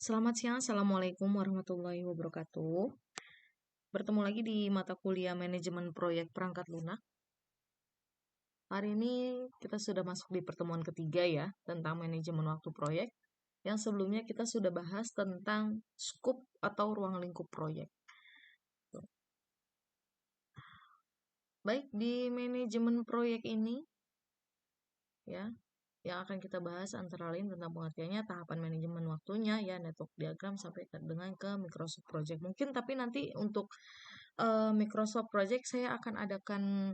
Selamat siang, Assalamualaikum warahmatullahi wabarakatuh. Bertemu lagi di mata kuliah Manajemen Proyek Perangkat Lunak. Hari ini kita sudah masuk di pertemuan ketiga ya, tentang manajemen waktu proyek. Yang sebelumnya kita sudah bahas tentang skop atau ruang lingkup proyek. Baik, di manajemen proyek ini ya, yang akan kita bahas antara lain tentang pengertiannya, tahapan manajemen waktunya, ya network diagram sampai dengan ke Microsoft Project. Mungkin tapi nanti untuk Microsoft Project saya akan adakan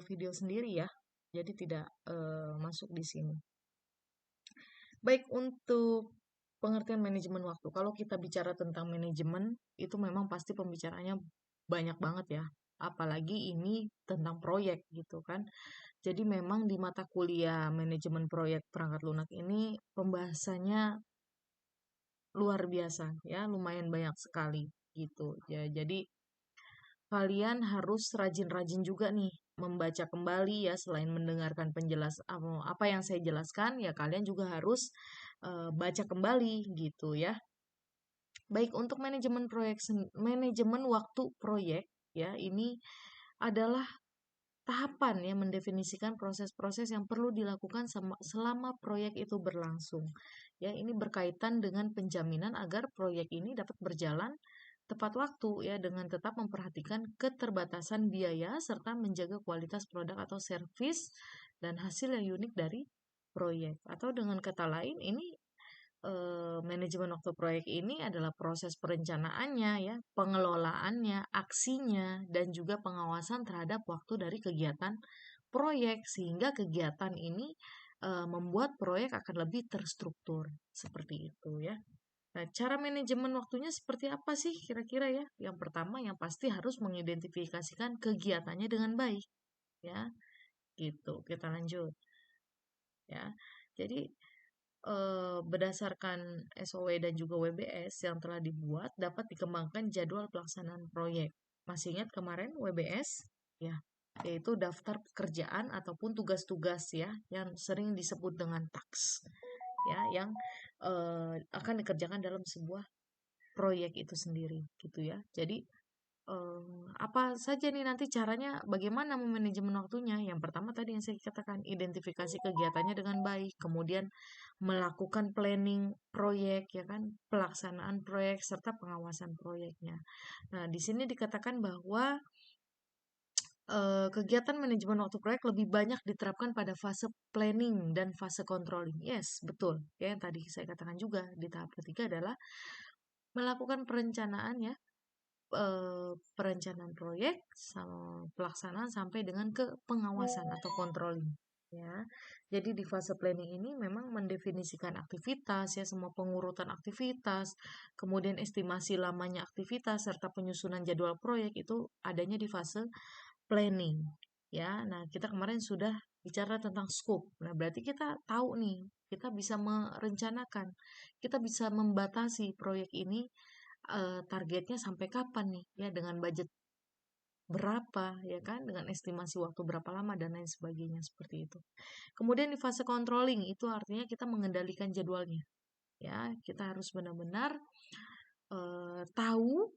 video sendiri ya, jadi tidak masuk di sini. Baik, untuk pengertian manajemen waktu. Kalau kita bicara tentang manajemen, itu memang pasti pembicaranya banyak banget ya. Apalagi ini tentang proyek gitu kan. Jadi memang di mata kuliah manajemen proyek perangkat lunak ini pembahasannya luar biasa ya, lumayan banyak sekali gitu. Ya, jadi kalian harus rajin-rajin juga nih membaca kembali ya, selain mendengarkan apa yang saya jelaskan ya, kalian juga harus baca kembali gitu ya. Baik, untuk manajemen waktu proyek ya, ini adalah tahapan yang mendefinisikan proses-proses yang perlu dilakukan selama proyek itu berlangsung. Ya, ini berkaitan dengan penjaminan agar proyek ini dapat berjalan tepat waktu ya, dengan tetap memperhatikan keterbatasan biaya serta menjaga kualitas produk atau servis dan hasil yang unik dari proyek. Atau dengan kata lain, ini manajemen waktu proyek ini adalah proses perencanaannya ya, pengelolaannya, aksinya, dan juga pengawasan terhadap waktu dari kegiatan proyek, sehingga kegiatan ini membuat proyek akan lebih terstruktur seperti itu ya. Nah, cara manajemen waktunya seperti apa sih kira-kira ya? Yang pertama, yang pasti harus mengidentifikasikan kegiatannya dengan baik ya. Gitu. Kita lanjut ya. Jadi berdasarkan SOW dan juga WBS yang telah dibuat, dapat dikembangkan jadwal pelaksanaan proyek. Masih ingat kemarin WBS? Ya, yaitu daftar pekerjaan ataupun tugas-tugas ya, yang sering disebut dengan TAKS. Ya, yang akan dikerjakan dalam sebuah proyek itu sendiri, gitu ya. Jadi, apa saja nih nanti caranya, bagaimana memanajemen waktunya? Yang pertama tadi yang saya katakan, identifikasi kegiatannya dengan baik, kemudian melakukan planning proyek, ya kan, pelaksanaan proyek serta pengawasan proyeknya. Nah, di sini dikatakan bahwa kegiatan manajemen waktu proyek lebih banyak diterapkan pada fase planning dan fase controlling. Yes, betul. Ya, yang tadi saya katakan juga di tahap ketiga adalah melakukan perencanaan ya, perencanaan proyek, pelaksanaan sampai dengan ke pengawasan atau controlling. Ya, jadi di fase planning ini memang mendefinisikan aktivitas ya, semua pengurutan aktivitas, kemudian estimasi lamanya aktivitas serta penyusunan jadwal proyek itu adanya di fase planning. Ya, nah kita kemarin sudah bicara tentang scope. Nah, berarti kita tahu nih, kita bisa merencanakan, kita bisa membatasi proyek ini targetnya sampai kapan nih ya, dengan budget berapa ya kan, dengan estimasi waktu berapa lama dan lain sebagainya seperti itu. Kemudian di fase controlling itu artinya kita mengendalikan jadwalnya ya, kita harus benar-benar tahu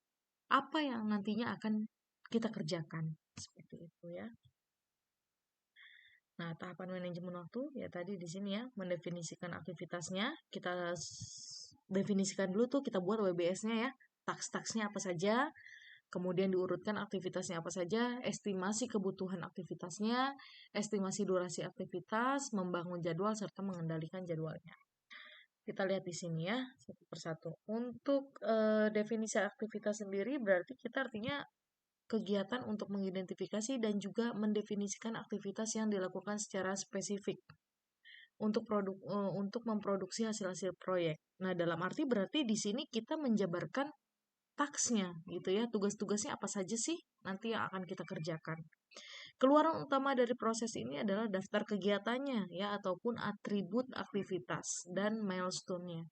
apa yang nantinya akan kita kerjakan seperti itu ya. Nah, tahapan manajemen waktu ya tadi di sini ya, mendefinisikan aktivitasnya. Kita definisikan dulu tuh, kita buat WBS-nya ya. Taks-taksnya apa saja, kemudian diurutkan aktivitasnya apa saja, estimasi kebutuhan aktivitasnya, estimasi durasi aktivitas, membangun jadwal serta mengendalikan jadwalnya. Kita lihat di sini ya, satu persatu. Untuk definisi aktivitas sendiri berarti kita artinya kegiatan untuk mengidentifikasi dan juga mendefinisikan aktivitas yang dilakukan secara spesifik untuk memproduksi hasil-hasil proyek. Nah, dalam arti berarti di sini kita menjabarkan taksnya gitu ya, tugas-tugasnya apa saja sih nanti yang akan kita kerjakan. Keluaran utama dari proses ini adalah daftar kegiatannya ya, ataupun atribut aktivitas dan milestone-nya.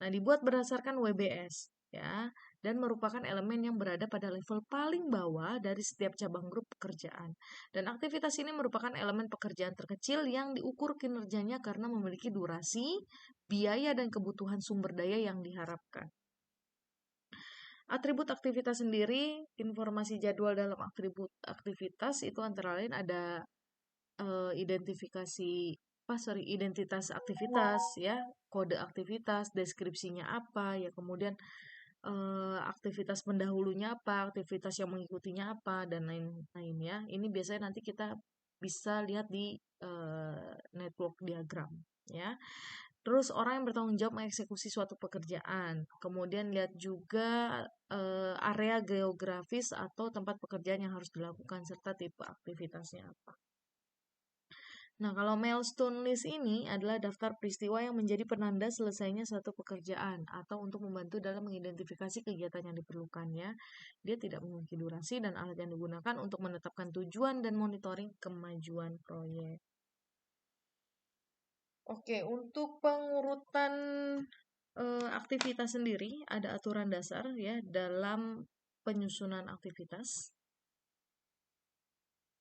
Nah, dibuat berdasarkan WBS ya, dan merupakan elemen yang berada pada level paling bawah dari setiap cabang grup pekerjaan. Dan aktivitas ini merupakan elemen pekerjaan terkecil yang diukur kinerjanya karena memiliki durasi, biaya, dan kebutuhan sumber daya yang diharapkan. Atribut aktivitas sendiri, informasi jadwal dalam atribut aktivitas itu antara lain ada identifikasi identitas aktivitas ya, kode aktivitas, deskripsinya apa ya, kemudian aktivitas pendahulunya apa, aktivitas yang mengikutinya apa, dan lain-lain ya. Ini biasanya nanti kita bisa lihat di network diagram ya. Terus orang yang bertanggung jawab mengeksekusi suatu pekerjaan. Kemudian lihat juga area geografis atau tempat pekerjaan yang harus dilakukan serta tipe aktivitasnya apa. Nah, kalau milestone list ini adalah daftar peristiwa yang menjadi penanda selesainya suatu pekerjaan atau untuk membantu dalam mengidentifikasi kegiatan yang diperlukannya. Dia tidak memiliki durasi dan alat yang digunakan untuk menetapkan tujuan dan monitoring kemajuan proyek. Oke, untuk pengurutan aktivitas sendiri ada aturan dasar ya dalam penyusunan aktivitas.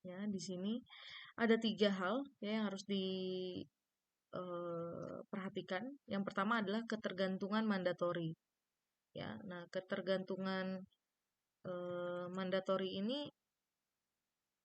Ya, di sini ada 3 hal ya yang harus diperhatikan. Yang pertama adalah ketergantungan mandatori. Ya, nah ketergantungan mandatori ini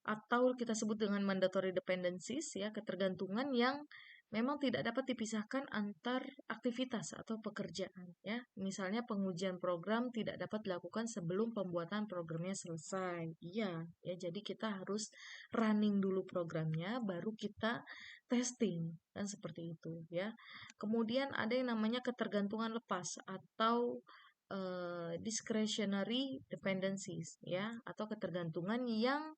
atau kita sebut dengan mandatory dependencies ya, ketergantungan yang memang tidak dapat dipisahkan antar aktivitas atau pekerjaan ya. Misalnya pengujian program tidak dapat dilakukan sebelum pembuatan programnya selesai. Iya, ya jadi kita harus running dulu programnya baru kita testing kan seperti itu ya. Kemudian ada yang namanya ketergantungan lepas atau discretionary dependencies ya, atau ketergantungan yang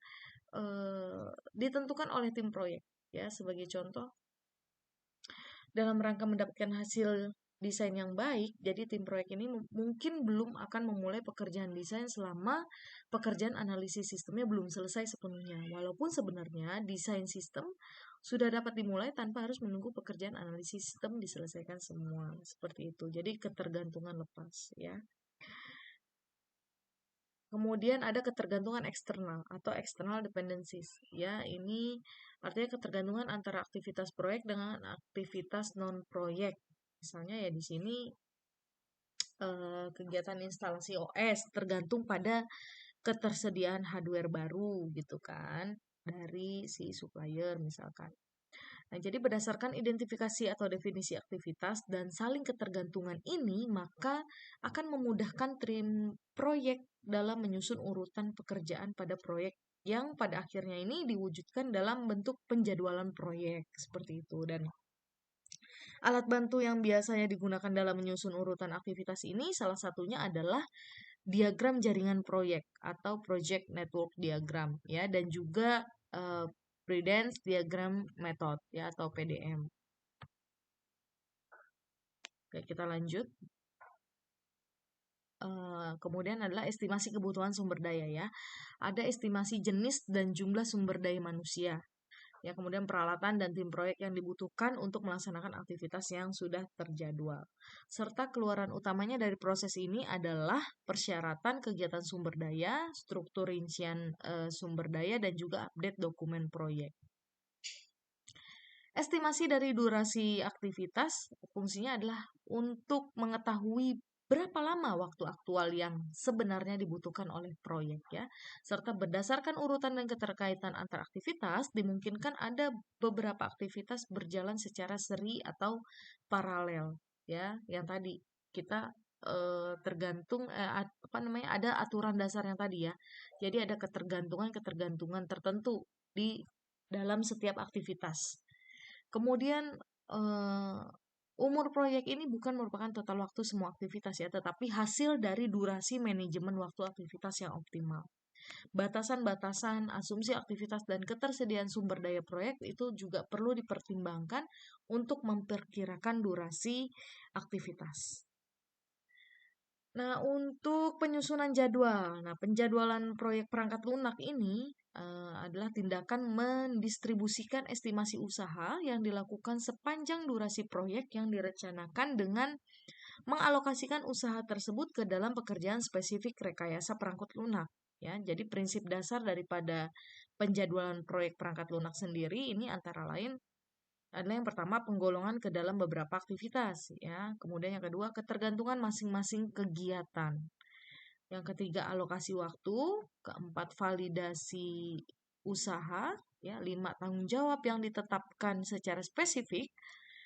ditentukan oleh tim proyek ya. Sebagai contoh, dalam rangka mendapatkan hasil desain yang baik, jadi tim proyek ini mungkin belum akan memulai pekerjaan desain selama pekerjaan analisis sistemnya belum selesai sepenuhnya. Walaupun sebenarnya desain sistem sudah dapat dimulai tanpa harus menunggu pekerjaan analisis sistem diselesaikan semua. Seperti itu. Jadi ketergantungan lepas ya. Kemudian ada ketergantungan eksternal atau external dependencies. Ya, ini artinya ketergantungan antara aktivitas proyek dengan aktivitas non proyek. Misalnya ya di sini kegiatan instalasi OS tergantung pada ketersediaan hardware baru gitu kan dari si supplier misalkan. Nah, jadi berdasarkan identifikasi atau definisi aktivitas dan saling ketergantungan ini, maka akan memudahkan tim proyek dalam menyusun urutan pekerjaan pada proyek yang pada akhirnya ini diwujudkan dalam bentuk penjadwalan proyek seperti itu. Dan alat bantu yang biasanya digunakan dalam menyusun urutan aktivitas ini salah satunya adalah diagram jaringan proyek atau project network diagram ya, dan juga Prudence Diagram Method ya atau PDM. Oke, kita lanjut. Kemudian adalah estimasi kebutuhan sumber daya ya. Ada estimasi jenis dan jumlah sumber daya manusia. Ya, kemudian peralatan dan tim proyek yang dibutuhkan untuk melaksanakan aktivitas yang sudah terjadwal. Serta keluaran utamanya dari proses ini adalah persyaratan kegiatan sumber daya, struktur rincian sumber daya, dan juga update dokumen proyek. Estimasi dari durasi aktivitas fungsinya adalah untuk mengetahui berapa lama waktu aktual yang sebenarnya dibutuhkan oleh proyek ya, serta berdasarkan urutan dan keterkaitan antar aktivitas dimungkinkan ada beberapa aktivitas berjalan secara seri atau paralel ya, yang tadi kita tergantung apa namanya, ada aturan dasar yang tadi ya. Jadi ada ketergantungan tertentu di dalam setiap aktivitas. Kemudian umur proyek ini bukan merupakan total waktu semua aktivitas ya, tetapi hasil dari durasi manajemen waktu aktivitas yang optimal. Batasan-batasan, asumsi aktivitas, dan ketersediaan sumber daya proyek itu juga perlu dipertimbangkan untuk memperkirakan durasi aktivitas. Nah, untuk penyusunan jadwal. Nah, penjadwalan proyek perangkat lunak ini adalah tindakan mendistribusikan estimasi usaha yang dilakukan sepanjang durasi proyek yang direncanakan dengan mengalokasikan usaha tersebut ke dalam pekerjaan spesifik rekayasa perangkat lunak. Ya, jadi prinsip dasar daripada penjadwalan proyek perangkat lunak sendiri ini antara lain adalah yang pertama penggolongan ke dalam beberapa aktivitas, ya. Kemudian yang kedua ketergantungan masing-masing kegiatan. Yang ketiga alokasi waktu, keempat validasi usaha, ya, lima tanggung jawab yang ditetapkan secara spesifik,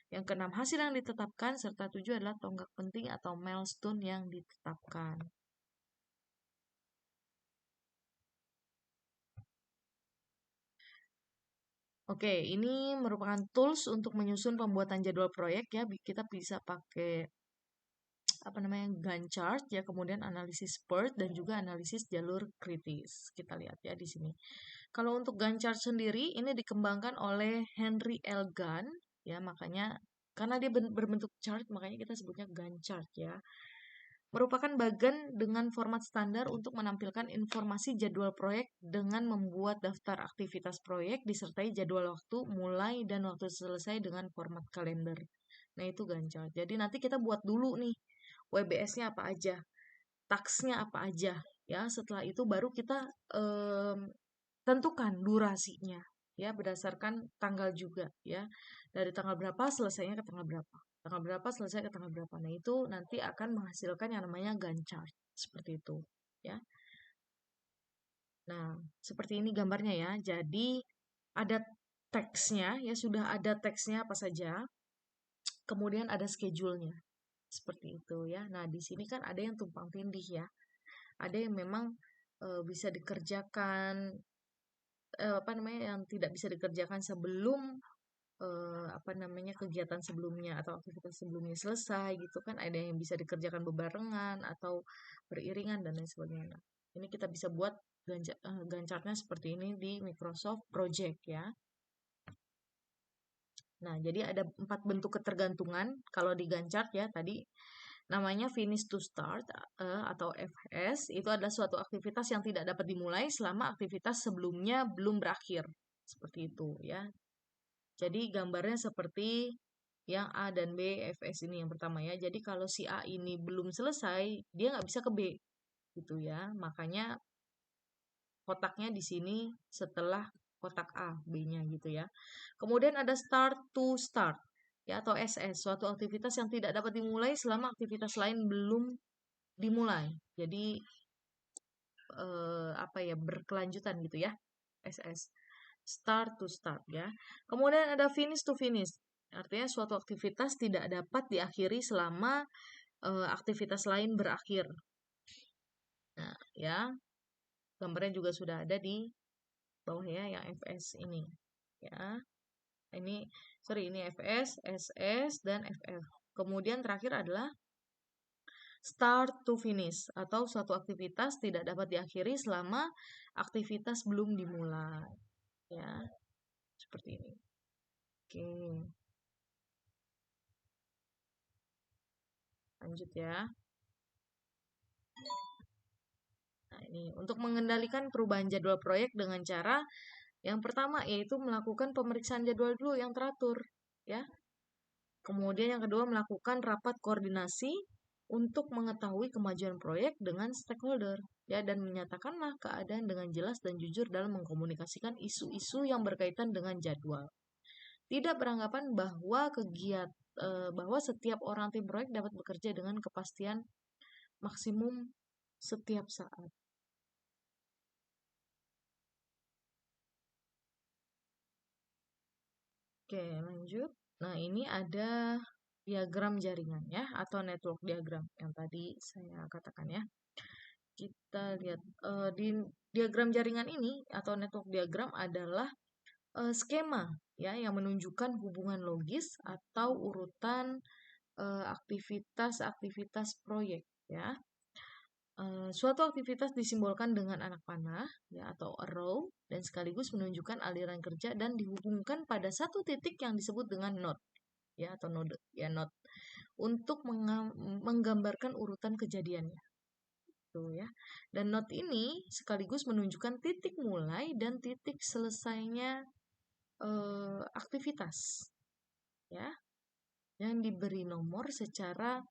yang keenam hasil yang ditetapkan, serta tujuh adalah tonggak penting atau milestone yang ditetapkan. Oke, ini merupakan tools untuk menyusun pembuatan jadwal proyek ya. Kita bisa pakai apa namanya Gantt chart ya, kemudian analisis PERT dan juga analisis jalur kritis. Kita lihat ya di sini. Kalau untuk Gantt chart sendiri ini dikembangkan oleh Henry L. Gantt ya, makanya karena dia berbentuk chart makanya kita sebutnya Gantt chart ya. Merupakan bagan dengan format standar untuk menampilkan informasi jadwal proyek dengan membuat daftar aktivitas proyek disertai jadwal waktu mulai dan waktu selesai dengan format kalender. Nah, itu Gantt chart. Jadi nanti kita buat dulu nih WBS-nya apa aja, taksnya apa aja, ya. Setelah itu baru kita tentukan durasinya, ya, berdasarkan tanggal juga, ya. Dari tanggal berapa selesainya ke tanggal berapa. Tanggal berapa selesai ke tanggal berapa. Nah, itu nanti akan menghasilkan yang namanya Gantt chart, seperti itu, ya. Nah, seperti ini gambarnya ya. Jadi ada teksnya, ya sudah ada teksnya apa saja. Kemudian ada schedule-nya. Seperti itu ya. Nah, di sini kan ada yang tumpang tindih ya. Ada yang memang bisa dikerjakan apa namanya yang tidak bisa dikerjakan sebelum apa namanya kegiatan sebelumnya atau aktivitas sebelumnya selesai gitu kan. Ada yang bisa dikerjakan bebarengan atau beriringan dan lain sebagainya. Nah, ini kita bisa buat Gantt chart-nya seperti ini di Microsoft Project ya. Nah, jadi ada 4 bentuk ketergantungan kalau di Gantt chart ya tadi namanya finish to start atau FS. Itu adalah suatu aktivitas yang tidak dapat dimulai selama aktivitas sebelumnya belum berakhir. Seperti itu ya. Jadi gambarnya seperti yang A dan B FS ini yang pertama ya. Jadi kalau si A ini belum selesai, dia nggak bisa ke B gitu ya. Makanya kotaknya di sini setelah kotak A, B-nya gitu ya. Kemudian ada start to start ya atau SS, suatu aktivitas yang tidak dapat dimulai selama aktivitas lain belum dimulai. Jadi apa ya berkelanjutan gitu ya. SS. Start to start ya. Kemudian ada finish to finish. Artinya suatu aktivitas tidak dapat diakhiri selama aktivitas lain berakhir. Nah, ya. Gambarnya juga sudah ada di bawah ya yang FS ini. Ya. Ini FS, SS dan FF. Kemudian terakhir adalah start to finish atau suatu aktivitas tidak dapat diakhiri selama aktivitas belum dimulai. Ya, seperti ini. Oke, lanjut ya. Nah, ini untuk mengendalikan perubahan jadwal proyek dengan cara yang pertama yaitu melakukan pemeriksaan jadwal dulu yang teratur, ya. Kemudian yang kedua melakukan rapat koordinasi untuk mengetahui kemajuan proyek dengan stakeholder, ya, dan menyatakanlah keadaan dengan jelas dan jujur dalam mengkomunikasikan isu-isu yang berkaitan dengan jadwal. Tidak beranggapan bahwa setiap orang tim proyek dapat bekerja dengan kepastian maksimum setiap saat. Oke, lanjut. Nah, ini ada diagram jaringan ya atau network diagram yang tadi saya katakan ya. Kita lihat di diagram jaringan ini atau network diagram adalah skema ya yang menunjukkan hubungan logis atau urutan aktivitas-aktivitas proyek ya. Suatu aktivitas disimbolkan dengan anak panah ya atau arrow dan sekaligus menunjukkan aliran kerja dan dihubungkan pada satu titik yang disebut dengan node ya atau node ya node untuk menggambarkan urutan kejadiannya tuh ya. Dan node ini sekaligus menunjukkan titik mulai dan titik selesainya aktivitas ya yang diberi nomor secara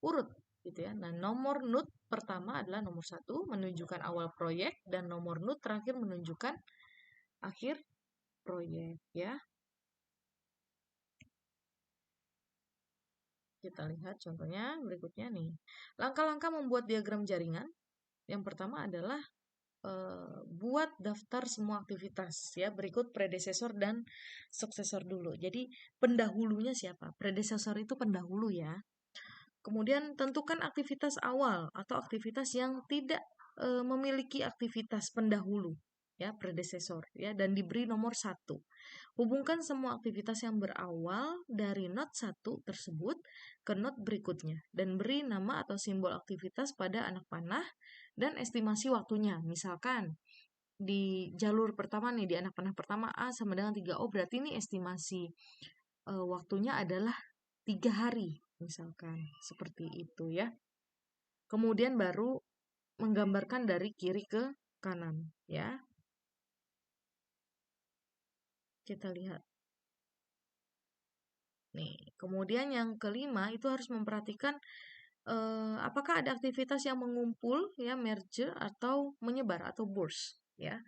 urut gitu ya. Nah, nomor NUT pertama adalah nomor 1 menunjukkan awal proyek dan nomor NUT terakhir menunjukkan akhir proyek ya. Kita lihat contohnya berikutnya nih. Langkah-langkah membuat diagram jaringan. Yang pertama adalah buat daftar semua aktivitas ya. Berikut predesesor dan suksesor dulu. Jadi pendahulunya siapa? Predesesor itu pendahulu ya. Kemudian tentukan aktivitas awal atau aktivitas yang tidak memiliki aktivitas pendahulu ya, predesesor ya, dan diberi nomor 1. Hubungkan semua aktivitas yang berawal dari not 1 tersebut ke not berikutnya dan beri nama atau simbol aktivitas pada anak panah dan estimasi waktunya. Misalkan di jalur pertama nih, di anak panah pertama A sama dengan 3, oh berarti ini estimasi waktunya adalah 3 hari, misalkan seperti itu ya. Kemudian baru menggambarkan dari kiri ke kanan ya. Kita lihat. Nih, kemudian yang kelima itu harus memperhatikan apakah ada aktivitas yang mengumpul ya, merge atau menyebar atau burst ya.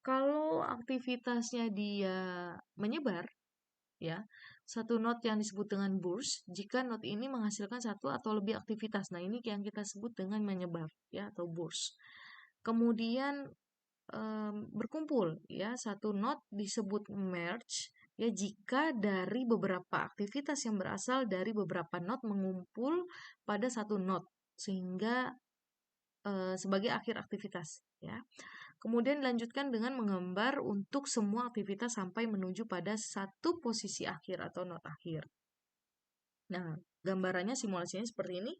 Kalau aktivitasnya dia menyebar ya, satu node yang disebut dengan burst jika node ini menghasilkan satu atau lebih aktivitas. Nah, ini yang kita sebut dengan menyebar ya atau burst. Kemudian berkumpul ya, satu node disebut merge ya jika dari beberapa aktivitas yang berasal dari beberapa node mengumpul pada satu node sehingga sebagai akhir aktivitas ya. Kemudian lanjutkan dengan menggambar untuk semua aktivitas sampai menuju pada satu posisi akhir atau node akhir. Nah, gambarannya simulasinya seperti ini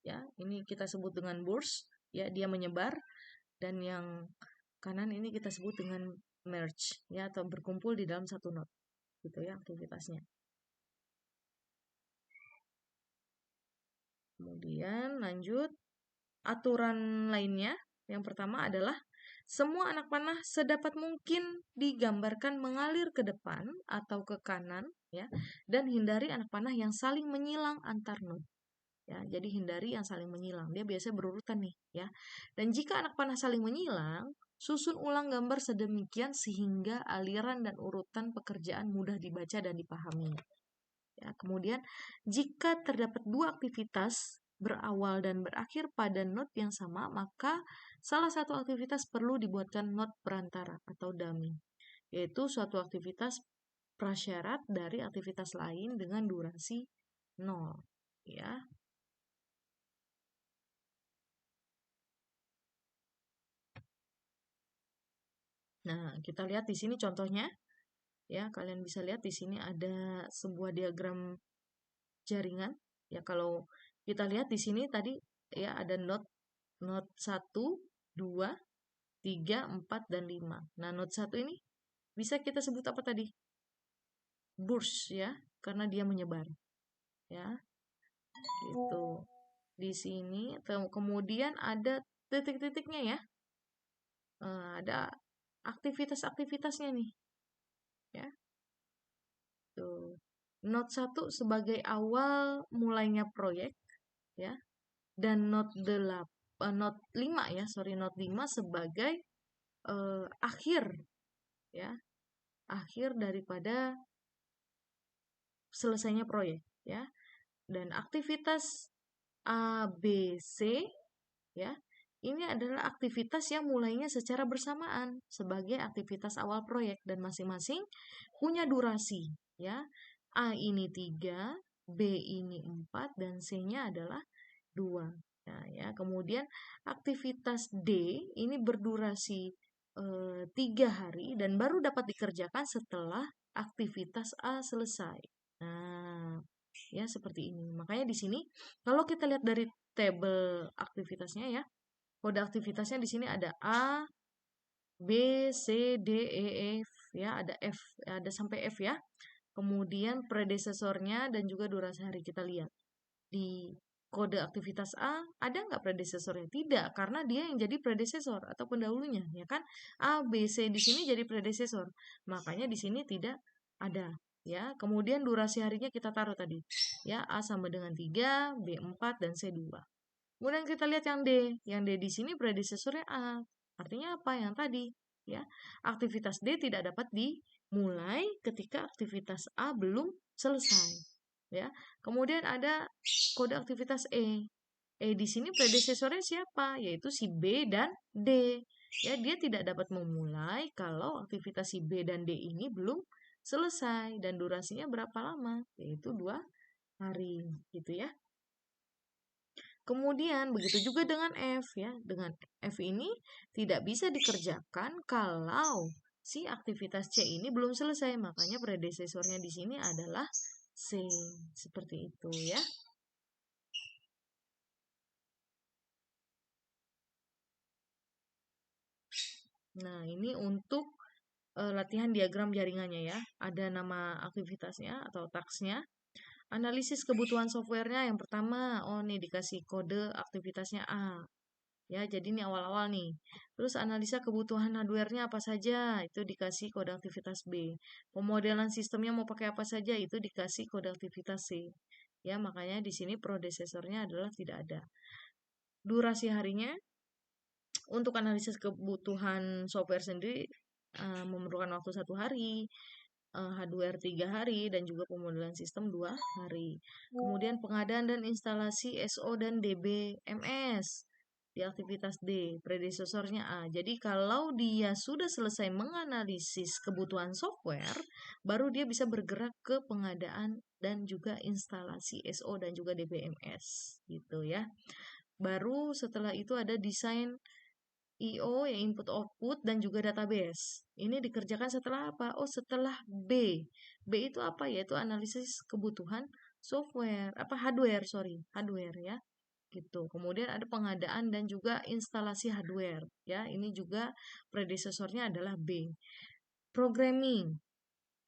ya. Ini kita sebut dengan burst ya, dia menyebar, dan yang kanan ini kita sebut dengan merge ya atau berkumpul di dalam satu node gitu ya aktivitasnya. Kemudian lanjut aturan lainnya. Yang pertama adalah semua anak panah sedapat mungkin digambarkan mengalir ke depan atau ke kanan ya, dan hindari anak panah yang saling menyilang antar node. Ya, jadi hindari yang saling menyilang. Dia biasanya berurutan nih ya. Dan jika anak panah saling menyilang, susun ulang gambar sedemikian sehingga aliran dan urutan pekerjaan mudah dibaca dan dipahami. Ya, kemudian jika terdapat dua aktivitas berawal dan berakhir pada node yang sama, maka salah satu aktivitas perlu dibuatkan node perantara atau dummy, yaitu suatu aktivitas prasyarat dari aktivitas lain dengan durasi 0. Ya. Nah, kita lihat di sini contohnya. Ya, kalian bisa lihat di sini ada sebuah diagram jaringan. Ya, kalau kita lihat di sini tadi ya ada node 1, 2, 3, 4, dan 5. Nah, node 1 ini bisa kita sebut apa tadi? Burst ya, karena dia menyebar. Ya, gitu. Di sini kemudian ada titik-titiknya ya. Ada aktivitas-aktivitasnya nih. Ya. Tuh. Node 1 sebagai awal mulainya proyek ya. Dan Note 5 ya, Note 5 sebagai akhir ya, akhir daripada selesainya proyek ya. Dan aktivitas A, B, C ya, ini adalah aktivitas yang mulainya secara bersamaan sebagai aktivitas awal proyek dan masing-masing punya durasi ya. A ini 3, B ini 4, dan C-nya adalah 2. Nah, ya, kemudian aktivitas D ini berdurasi 3 hari dan baru dapat dikerjakan setelah aktivitas A selesai. Nah, ya seperti ini. Makanya di sini kalau kita lihat dari tabel aktivitasnya ya, kode aktivitasnya di sini ada A, B, C, D, E, F ya, ada F, ada sampai F ya. Kemudian predesesornya dan juga durasi hari kita lihat. Di kode aktivitas A ada nggak predesesornya? Tidak, karena dia yang jadi predesesor atau pendahulunya, ya kan? A, B, C di sini jadi predesesor. Makanya di sini tidak ada. ya. Kemudian durasi harinya kita taruh tadi, ya, A sama dengan 3, B 4, dan C 2. Kemudian kita lihat yang D. Yang D di sini predecesornya A. Artinya apa? Yang tadi, ya. Aktivitas D tidak dapat dimulai ketika aktivitas A belum selesai, ya. Kemudian ada kode aktivitas E. E di sini predecesornya siapa? Yaitu si B dan D. Ya, dia tidak dapat memulai kalau aktivitas si B dan D ini belum selesai dan durasinya berapa lama? Yaitu 2 hari, gitu ya. Kemudian begitu juga dengan F ya. Dengan F ini tidak bisa dikerjakan kalau si aktivitas C ini belum selesai. Makanya predesesornya di sini adalah C. Seperti itu ya. Nah, ini untuk latihan diagram jaringannya ya. Ada nama aktivitasnya atau tasknya. Analisis kebutuhan softwarenya yang pertama, oh nih dikasih kode aktivitasnya A. Ya, jadi ini awal-awal nih. Terus analisa kebutuhan hardware-nya apa saja, itu dikasih kode aktivitas B. Pemodelan sistemnya mau pakai apa saja, itu dikasih kode aktivitas C. Ya, makanya di sini prodesesornya adalah tidak ada. Durasi harinya untuk analisis kebutuhan software sendiri memerlukan waktu 1 hari, hardware 3 hari, dan juga pemodelan sistem 2 hari. Kemudian pengadaan dan instalasi SO dan DBMS di aktivitas D, predesesornya A. Jadi kalau dia sudah selesai menganalisis kebutuhan software, baru dia bisa bergerak ke pengadaan dan juga instalasi SO dan juga DBMS, gitu ya. Baru setelah itu ada desain IO, ya input output, dan juga database. Ini dikerjakan setelah apa? Oh, setelah B. B itu apa? Yaitu analisis kebutuhan software, apa hardware, sorry, hardware ya. Gitu. Kemudian ada pengadaan dan juga instalasi hardware, ya. Ini juga predesesornya adalah B. Programming,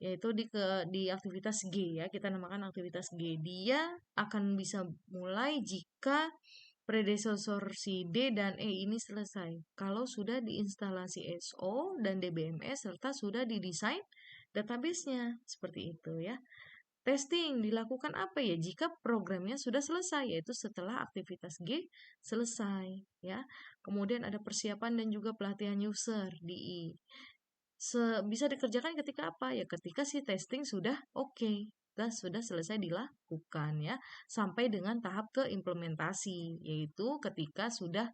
yaitu di aktivitas G ya, kita namakan aktivitas G. Dia akan bisa mulai jika predesesor si D dan E ini selesai. Kalau sudah diinstalasi SO dan DBMS serta sudah didesain database-nya. Seperti itu ya. Testing dilakukan apa ya jika programnya sudah selesai, yaitu setelah aktivitas G selesai ya. Kemudian ada persiapan dan juga pelatihan user di I. Bisa dikerjakan ketika apa ya? Ketika si testing sudah oke, sudah selesai dilakukan ya, sampai dengan tahap ke implementasi, yaitu ketika sudah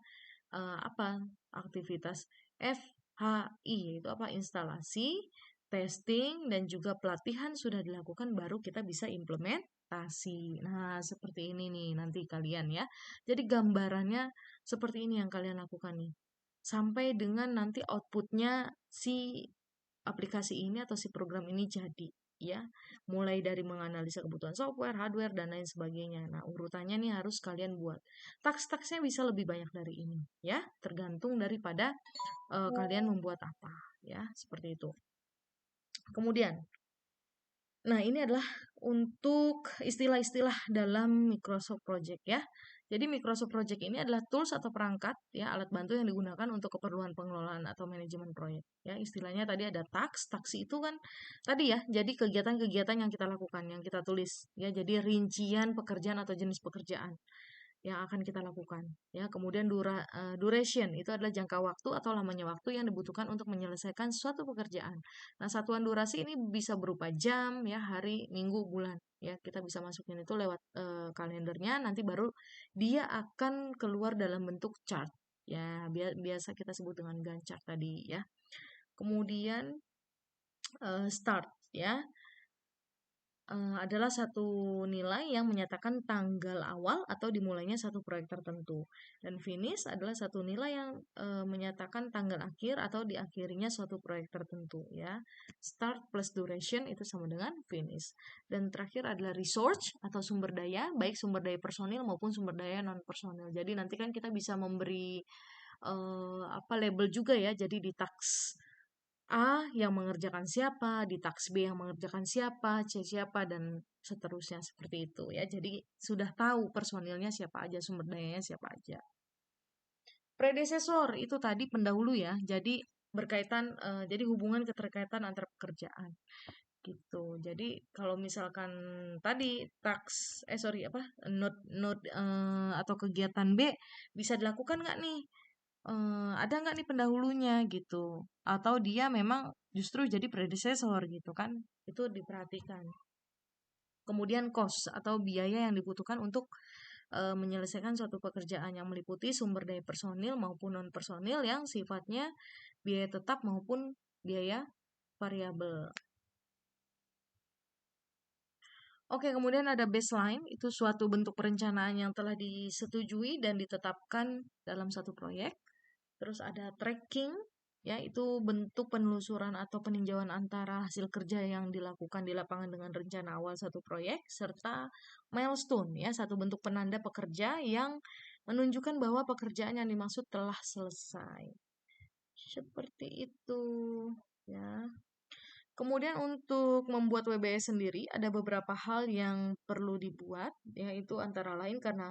apa aktivitas FHI, yaitu apa instalasi, testing, dan juga pelatihan sudah dilakukan, baru kita bisa implementasi. Nah, seperti ini nih nanti kalian ya. Jadi gambarannya seperti ini yang kalian lakukan nih. Sampai dengan nanti outputnya si aplikasi ini atau si program ini jadi ya, mulai dari menganalisa kebutuhan software, hardware, dan lain sebagainya. Nah, urutannya nih harus kalian buat. Task-tasknya bisa lebih banyak dari ini ya, tergantung daripada kalian membuat apa ya, seperti itu. Kemudian, nah ini adalah untuk istilah-istilah dalam Microsoft Project ya. Jadi Microsoft Project ini adalah tools atau perangkat ya, alat bantu yang digunakan untuk keperluan pengelolaan atau manajemen proyek. Ya, istilahnya tadi ada task. Task itu kan tadi ya, jadi kegiatan-kegiatan yang kita lakukan, yang kita tulis ya. Jadi rincian pekerjaan atau jenis pekerjaan yang akan kita lakukan ya. Kemudian duration itu adalah jangka waktu atau lamanya waktu yang dibutuhkan untuk menyelesaikan suatu pekerjaan. Nah, satuan durasi ini bisa berupa jam ya, hari, minggu, bulan ya. Kita bisa masukin itu lewat kalendernya, nanti baru dia akan keluar dalam bentuk chart ya, biasa kita sebut dengan Gantt chart tadi ya. Kemudian start ya, adalah satu nilai yang menyatakan tanggal awal atau dimulainya satu proyek tertentu. Dan finish adalah satu nilai yang menyatakan tanggal akhir atau diakhirinya suatu proyek tertentu ya. Start plus duration itu sama dengan finish. Dan terakhir adalah resource atau sumber daya, baik sumber daya personil maupun sumber daya non personil. Jadi nanti kan kita bisa memberi apa label juga ya. Jadi di task A yang mengerjakan siapa, di task B yang mengerjakan siapa, C siapa, dan seterusnya seperti itu ya. Jadi sudah tahu personilnya siapa aja, sumber dayanya siapa aja. Predesesor itu tadi pendahulu ya. Jadi berkaitan, jadi hubungan keterkaitan antara pekerjaan. gitu. Jadi kalau misalkan tadi note atau kegiatan B bisa dilakukan nggak nih? Ada nggak nih pendahulunya gitu? Atau dia memang justru jadi predecessor gitu kan? Itu diperhatikan. Kemudian cost atau biaya yang dibutuhkan untuk menyelesaikan suatu pekerjaan yang meliputi sumber daya personil maupun non personil yang sifatnya biaya tetap maupun biaya variabel. Oke, kemudian ada baseline, itu suatu bentuk perencanaan yang telah disetujui dan ditetapkan dalam satu proyek. Terus ada tracking, ya itu bentuk penelusuran atau peninjauan antara hasil kerja yang dilakukan di lapangan dengan rencana awal satu proyek, serta milestone, ya satu bentuk penanda pekerja yang menunjukkan bahwa pekerjaan yang dimaksud telah selesai. Seperti itu, ya. Kemudian untuk membuat WBS sendiri ada beberapa hal yang perlu dibuat, yaitu antara lain karena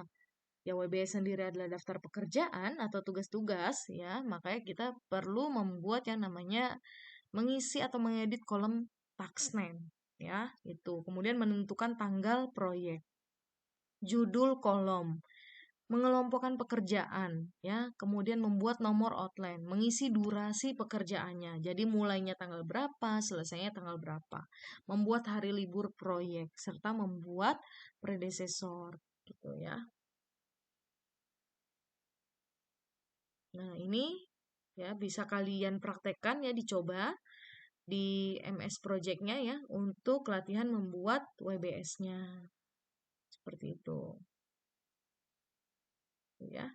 ya WBS sendiri adalah daftar pekerjaan atau tugas-tugas ya, makanya kita perlu membuat yang namanya mengisi atau mengedit kolom task name ya, itu. Kemudian menentukan tanggal proyek, judul kolom, mengelompokkan pekerjaan ya, kemudian membuat nomor outline, mengisi durasi pekerjaannya. Jadi mulainya tanggal berapa, selesainya tanggal berapa. Membuat hari libur proyek serta membuat predecessor gitu ya. Nah, ini ya bisa kalian praktekkan ya, dicoba di MS Project-nya ya untuk latihan membuat WBS-nya. Seperti itu ya.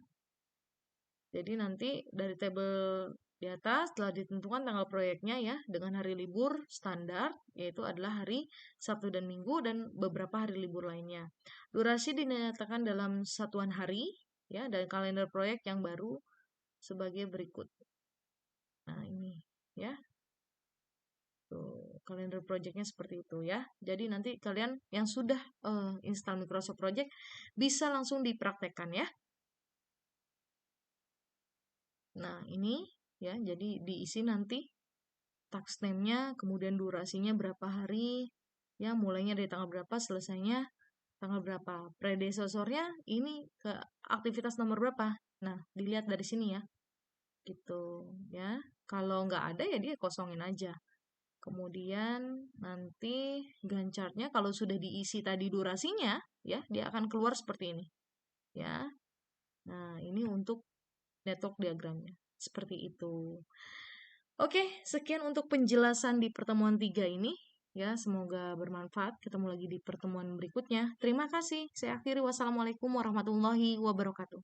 Jadi nanti dari tabel di atas telah ditentukan tanggal proyeknya ya dengan hari libur standar yaitu adalah hari Sabtu dan Minggu dan beberapa hari libur lainnya. Durasi dinyatakan dalam satuan hari ya dan kalender proyek yang baru sebagai berikut. Nah, ini ya. Tuh, kalender projectnya seperti itu ya. Jadi nanti kalian yang sudah install Microsoft Project bisa langsung dipraktekkan ya. Nah, ini ya, jadi diisi nanti task name-nya, kemudian durasinya berapa hari, ya mulainya dari tanggal berapa, selesainya tanggal berapa. Predecessornya ini ke aktivitas nomor berapa. Nah, dilihat dari sini ya, gitu ya. Kalau nggak ada ya dia kosongin aja. Kemudian nanti Gantt chart-nya kalau sudah diisi tadi durasinya, ya dia akan keluar seperti ini, ya. Nah, ini untuk network diagramnya. Seperti itu. Oke, sekian untuk penjelasan di pertemuan 3 ini. Ya, semoga bermanfaat. Ketemu lagi di pertemuan berikutnya. Terima kasih. Saya akhiri. Wassalamualaikum warahmatullahi wabarakatuh.